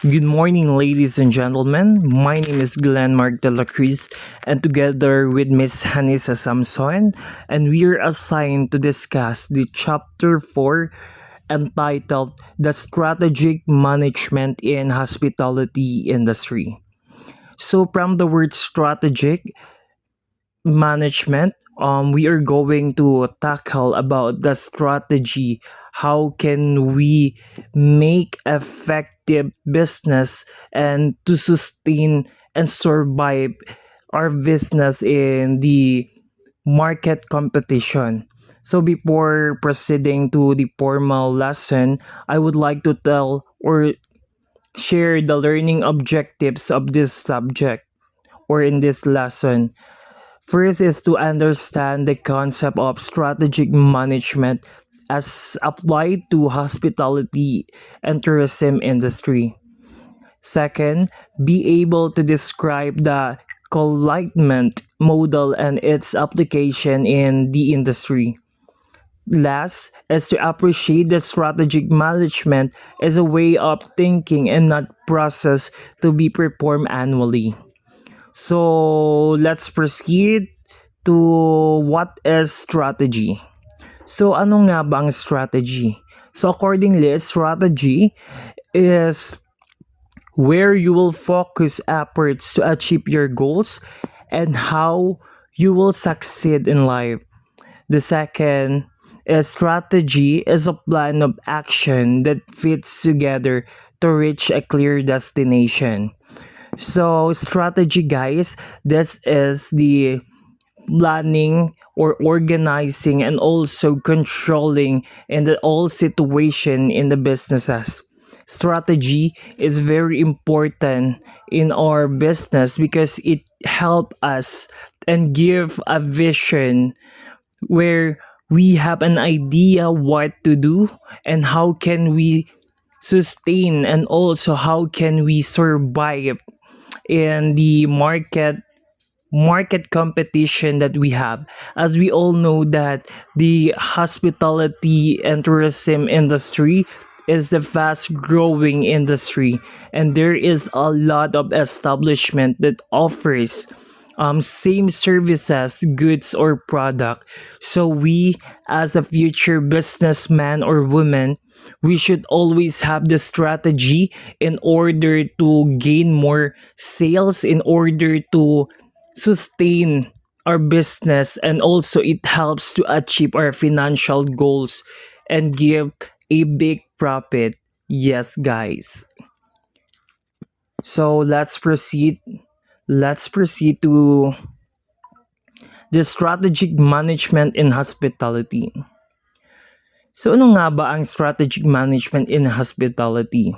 Good morning, ladies and gentlemen. My name is Glenn Mark de la Cruz, and together with Miss Hanisa Samson, and we are assigned to discuss the chapter 4 entitled The Strategic Management in Hospitality Industry. So, from the word strategic, management, we are going to tackle about the strategy. How can we make effective business and to sustain and survive our business in the market competition? So before proceeding to the formal lesson, I would like to tell or share the learning objectives of this subject or in this lesson. First is to understand the concept of strategic management as applied to hospitality and tourism industry. Second, be able to describe the alignment model and its application in the industry. Last is to appreciate the strategic management as a way of thinking and not process to be performed annually. So let's proceed to what is strategy. So ano nga ba ang strategy? So accordingly, strategy is where you will focus efforts to achieve your goals and how you will succeed in life. The second is strategy is a plan of action that fits together to reach a clear destination. So strategy guys, this is the planning or organizing and also controlling in the all situation in the businesses. Strategy is very important in our business because it help us and give a vision where we have an idea what to do and how can we sustain and also how can we survive in the market competition that we have, as we all know that the hospitality and tourism industry is the fast growing industry, and there is a lot of establishment that offers same services, goods or product. So we as a future businessman or woman, we should always have the strategy in order to gain more sales, in order to sustain our business, and also it helps to achieve our financial goals and give a big profit. Yes, guys. So let's proceed to the strategic management in hospitality. So ano nga ba ang strategic management in hospitality?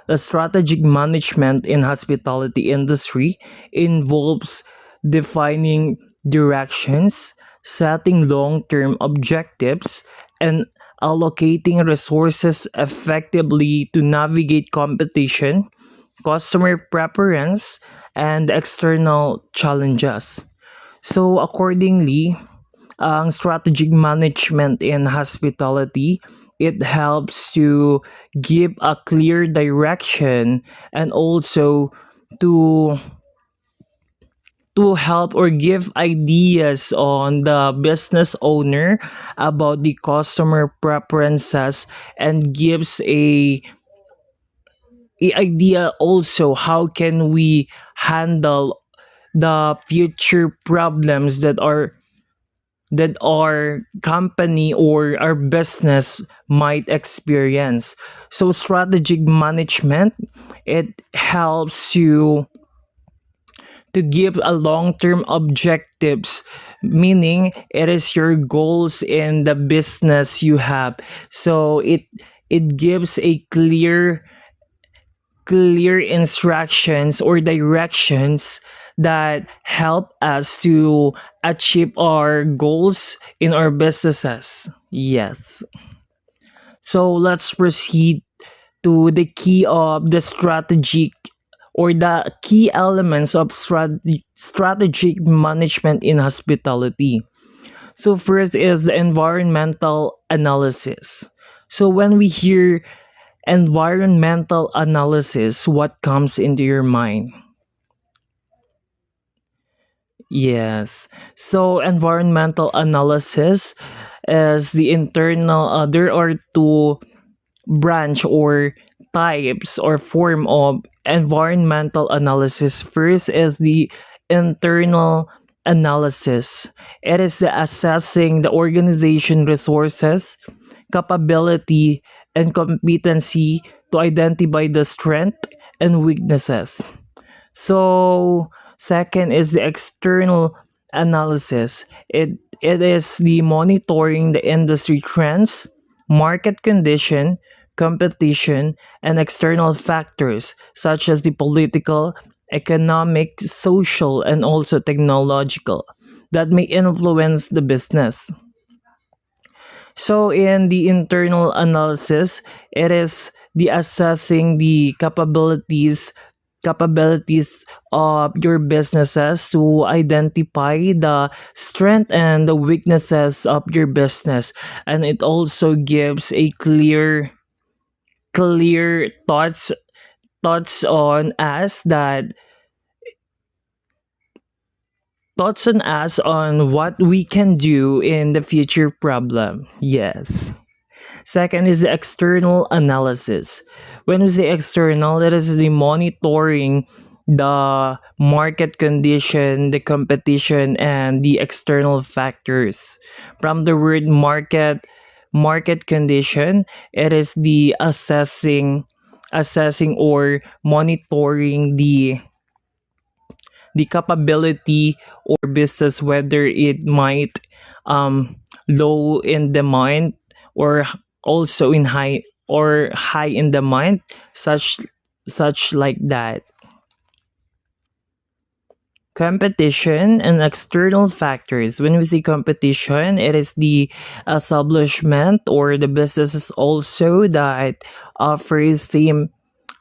The strategic management in hospitality industry involves defining directions, setting long-term objectives, and allocating resources effectively to navigate competition, customer preference, and external challenges. So accordingly, ang strategic management in hospitality, it helps to give a clear direction and also to help or give ideas on the business owner about the customer preferences, and gives a idea also how can we handle the future problems that our company or our business might experience. So strategic management, it helps you to give a long-term objectives, meaning it is your goals in the business you have. So it gives a clear instructions or directions that help us to achieve our goals in our businesses. Yes. So let's proceed to the key of the strategic or the key elements of strategic management in hospitality. So first is the environmental analysis. So when we hear environmental analysis, what comes into your mind? Yes. So environmental analysis is the internal, there are two branch or types or form of environmental analysis. First is the internal analysis. It is the assessing the organization resources, capability, and competency to identify the strength and weaknesses. So second is the external analysis. It is the monitoring the industry trends, market condition, competition, and external factors such as the political, economic, social, and also technological that may influence the business. So in the internal analysis, it is the assessing the capabilities of your businesses to identify the strength and the weaknesses of your business, and it also gives a clear thoughts on us that thoughts on us on what we can do in the future problem. Yes. Second is the external analysis. When we say external, that is the monitoring the market condition, the competition, and the external factors. From the word market condition, it is the assessing or monitoring the capability or business, whether it might low in demand or also in high in demand, such like that. Competition and external factors. When we say competition, it is the establishment or the businesses also that offers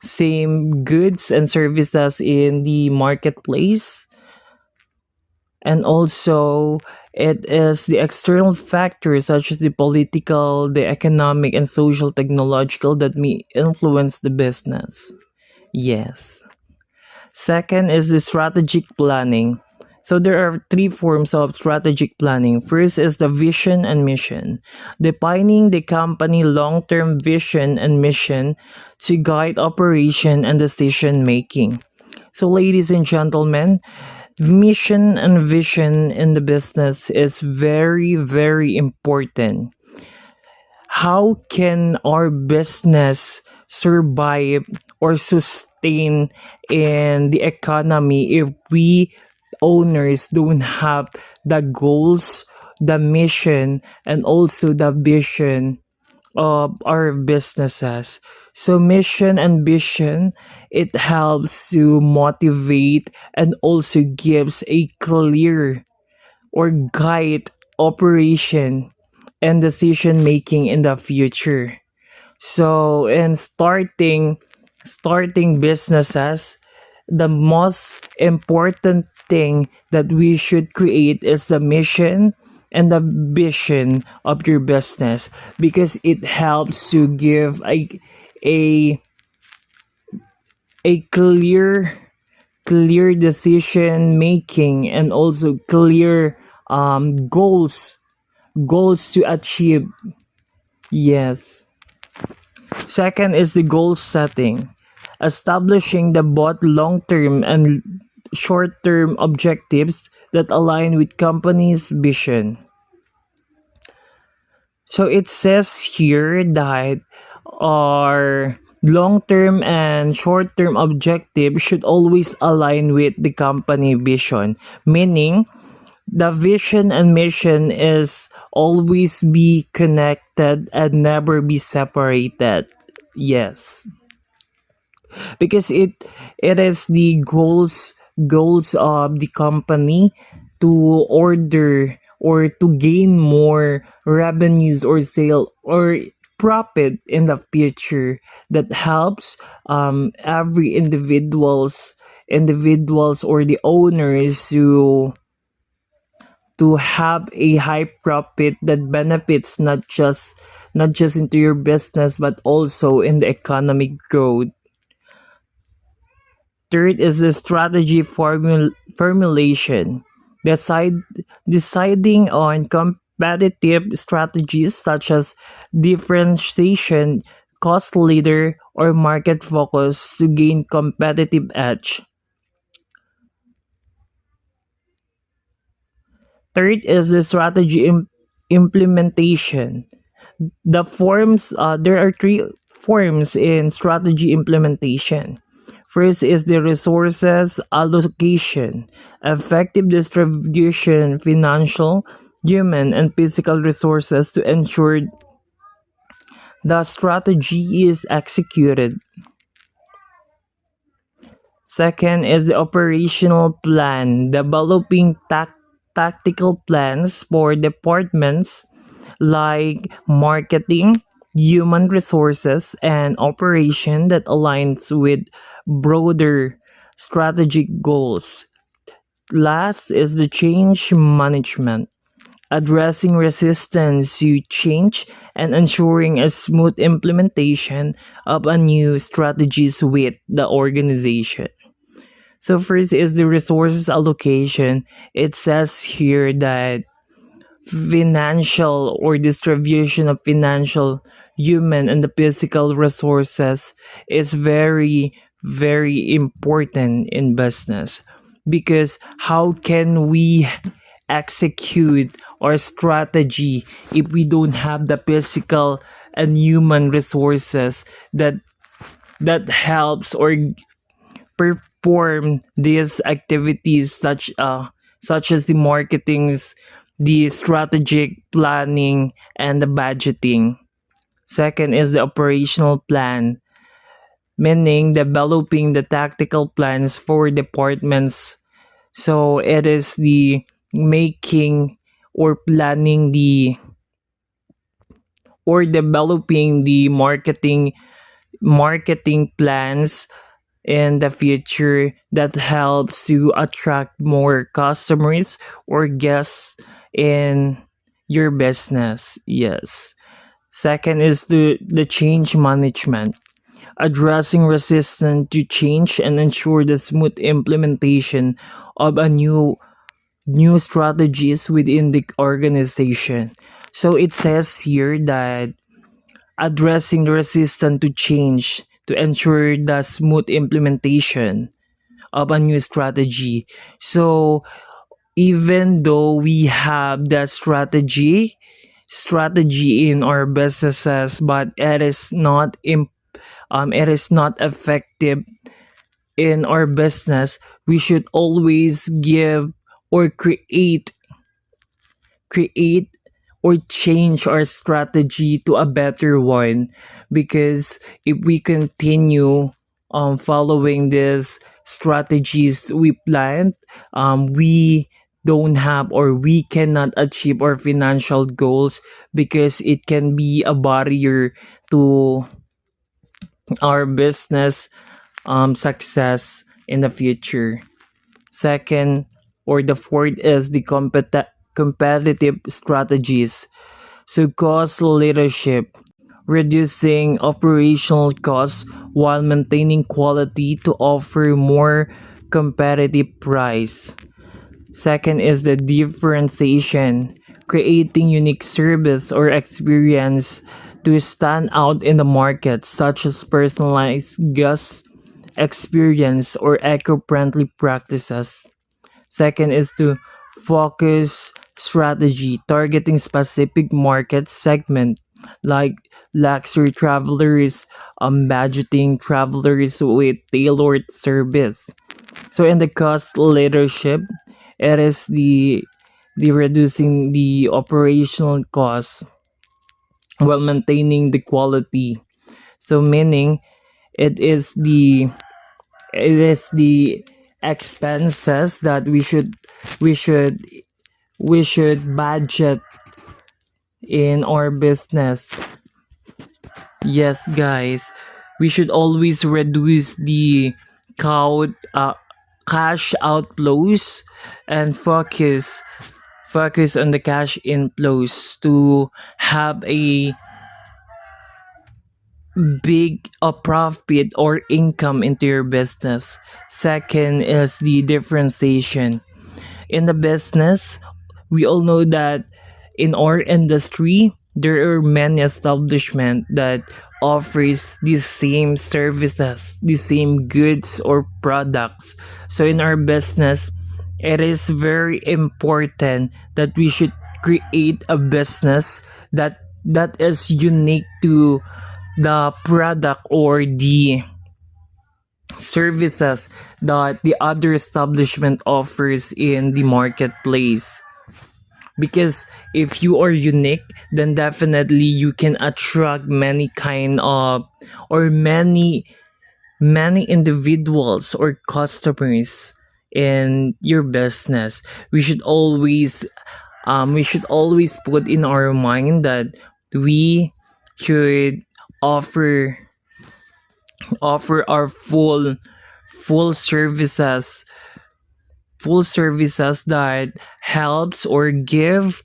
same goods and services in the marketplace. And also it is the external factors such as the political, the economic, and social technological that may influence the business. Yes. Second is the strategic planning. So there are three forms of strategic planning. First is the vision and mission, defining the company long-term vision and mission to guide operation and decision making. So ladies and gentlemen, mission and vision in the business is very important. How can our business survive or sustain in the economy if we owners don't have the goals, the mission, and also the vision of our businesses? So mission and vision, it helps to motivate and also gives a clear or guide operation and decision making in the future. So in starting businesses, the most important thing that we should create is the mission and the vision of your business, because it helps to give a a clear decision making and also clear goals to achieve. Yes. Second is the goal setting, establishing the both long-term and short-term objectives that align with company's vision. So it says here that our long-term and short-term objectives should always align with the company vision, meaning the vision and mission is always be connected and never be separated. Yes, because it is the goals of the company to order or to gain more revenues or sale or profit in the future, that helps every individuals or the owners to have a high profit that benefits not just not just into your business but also in the economic growth. Third is the strategy formulation. Decide, Deciding on competitive strategies such as differentiation, cost leader, or market focus to gain competitive edge. Third is the strategy implementation. There are three forms in strategy implementation. First is the resources allocation, effective distribution, financial, human, and physical resources to ensure the strategy is executed. Second is the operational plan, developing tactical plans for departments like marketing, human resources, and operation that aligns with broader strategic goals. Last is the change management, addressing resistance to change and ensuring a smooth implementation of a new strategies with the organization. So first is the resources allocation. It says here that financial or distribution of financial, human, and the physical resources is very important in business, because how can we execute our strategy if we don't have the physical and human resources that helps or perform these activities, such as the marketings, the strategic planning, and the budgeting. Second is the operational plan, meaning developing the tactical plans for departments. So it is the making or planning the or developing the marketing plans in the future that helps to attract more customers or guests in your business. Yes. Second is the change management, addressing resistance to change and ensure the smooth implementation of a new strategies within the organization. So it says here that addressing the resistance to change to ensure the smooth implementation of a new strategy. So even though we have that strategy in our businesses, but it is not effective in our business, we should always give or create or change our strategy to a better one, because if we continue following these strategies we planned, we don't have or we cannot achieve our financial goals, because it can be a barrier to our business success in the future. Second, or the fourth, is the competitive strategies. So cost leadership, reducing operational costs while maintaining quality to offer more competitive price. Second is the differentiation, creating unique service or experience to stand out in the market, such as personalized guest experience or eco-friendly practices. Second is to focus strategy, targeting specific market segment like luxury travelers, budgeting travelers with tailored service. So in the cost leadership, it is the reducing the operational costs while maintaining the quality. So meaning it is the expenses that we should we should budget in our business. Yes, guys, we should always reduce the count, cash outflows, and focus on the cash inflows to have big a profit or income into your business. Second is the differentiation. In the business, we all know that in our industry, there are many establishments that offers the same services, the same goods or products. So in our business, it is very important that we should create a business that is unique to the product or the services that the other establishment offers in the marketplace, because if you are unique, then definitely you can attract many kind of or many individuals or customers in your business. We should always put in our mind that we should offer offer our full services full services that helps or give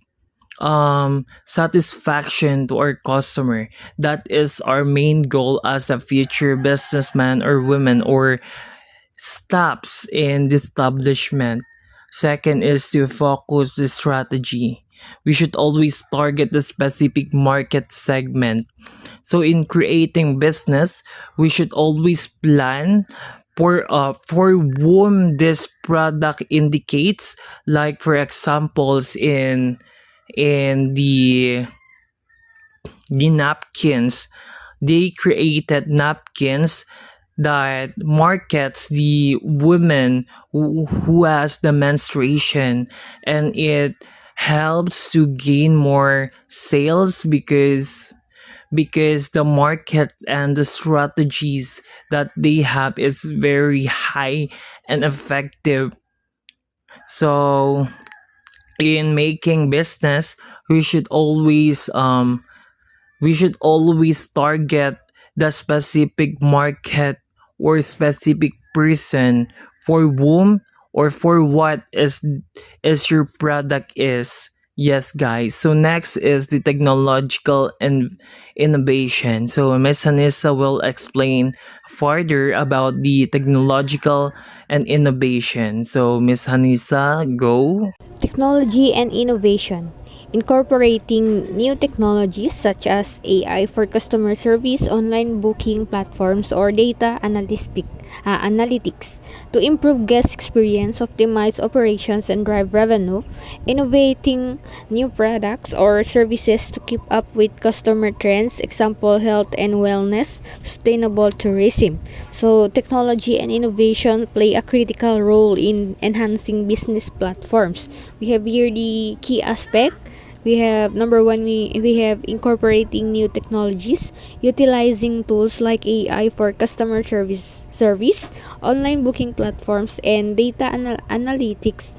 satisfaction to our customer. That is our main goal as a future businessman or woman or stops in the establishment. Second is to focus the strategy. We should always target the specific market segment. So in creating business, we should always plan for whom this product indicates. Like for examples in the napkins, they created napkins that markets the women who has the menstruation, and it helps to gain more sales because the market and the strategies that they have is very high and effective. So in making business, we should always target the specific market or specific person for whom or for what is your product is. Yes, guys. So next is the technological and innovation. So Miss Hanissa will explain further about the technological and innovation. So Miss Hanissa, go. Technology and innovation. Incorporating new technologies such as AI for customer service, online booking platforms, or data analytics to improve guest experience, optimize operations, and drive revenue. Innovating new products or services to keep up with customer trends, example health and wellness, sustainable tourism. So technology and innovation play a critical role in enhancing business platforms. We have here the key aspect. We have number one, we have incorporating new technologies, utilizing tools like AI for customer service, online booking platforms, and data analytics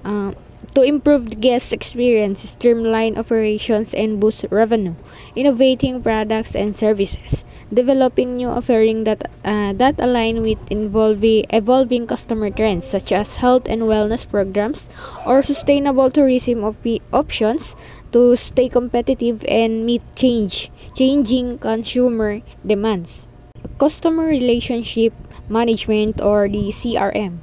uh, to improve the guest experience, streamline operations, and boost revenue. Innovating products and services, developing new offerings that align with evolving customer trends, such as health and wellness programs or sustainable tourism options to stay competitive and meet changing consumer demands. Customer relationship management, or the CRM,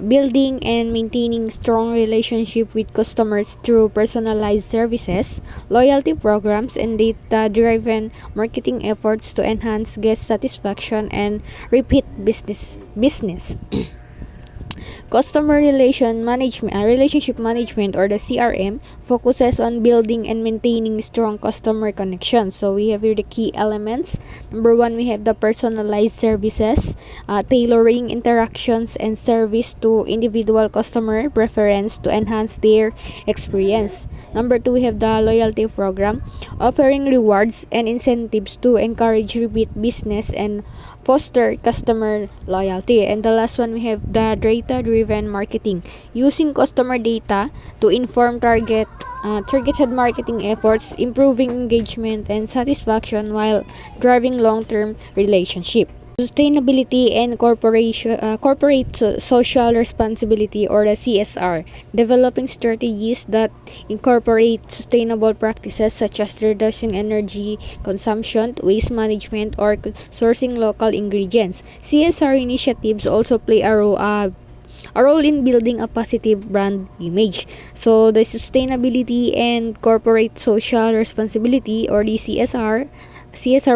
building and maintaining strong relationship with customers through personalized services, loyalty programs, and data-driven marketing efforts to enhance guest satisfaction and repeat business. Customer relationship management, or the CRM, focuses on building and maintaining strong customer connections. So we have here the key elements. Number one, we have the personalized services, tailoring interactions and service to individual customer preference to enhance their experience. Number two, we have the loyalty program, offering rewards and incentives to encourage repeat business and foster customer loyalty. And the last one, we have the data-driven marketing, using customer data to inform targeted marketing efforts, improving engagement and satisfaction while driving long-term relationship. Sustainability and social responsibility, or the CSR, developing strategies that incorporate sustainable practices such as reducing energy consumption, waste management, or sourcing local ingredients. CSR initiatives also play a role in building a positive brand image. So the sustainability and corporate social responsibility, or the CSR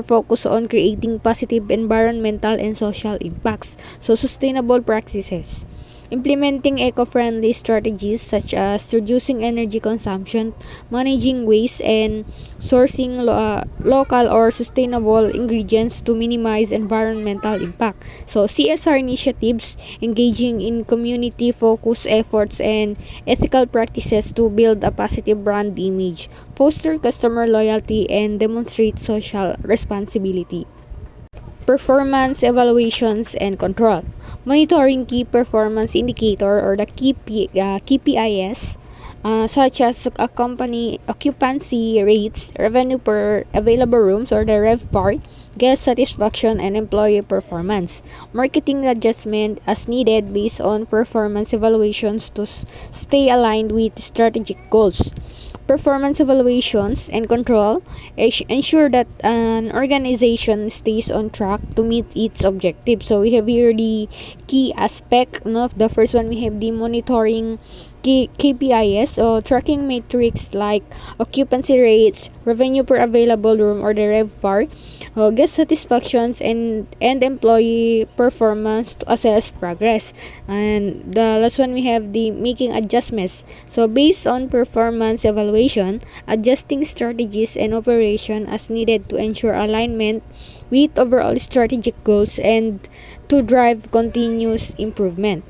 focus on creating positive environmental and social impacts. So sustainable practices. Implementing eco-friendly strategies such as reducing energy consumption, managing waste, and sourcing local or sustainable ingredients to minimize environmental impact. So CSR initiatives engaging in community-focused efforts and ethical practices to build a positive brand image, foster customer loyalty, and demonstrate social responsibility. Performance evaluations and control. Monitoring key performance indicator, or the KPIs, such as a company occupancy rates, revenue per available rooms, or the RevPAR, guest satisfaction, and employee performance. Marketing adjustment as needed based on performance evaluations to stay aligned with strategic goals. Performance evaluations and control ensure that an organization stays on track to meet its objectives. So we have here the key aspect. No? The first one, we have the monitoring KPIs, or tracking metrics like occupancy rates, revenue per available room, or the RevPAR, guest satisfactions, and employee performance to assess progress. And the last one, we have the making adjustments. So based on performance evaluation, adjusting strategies and operation as needed to ensure alignment with overall strategic goals and to drive continuous improvement.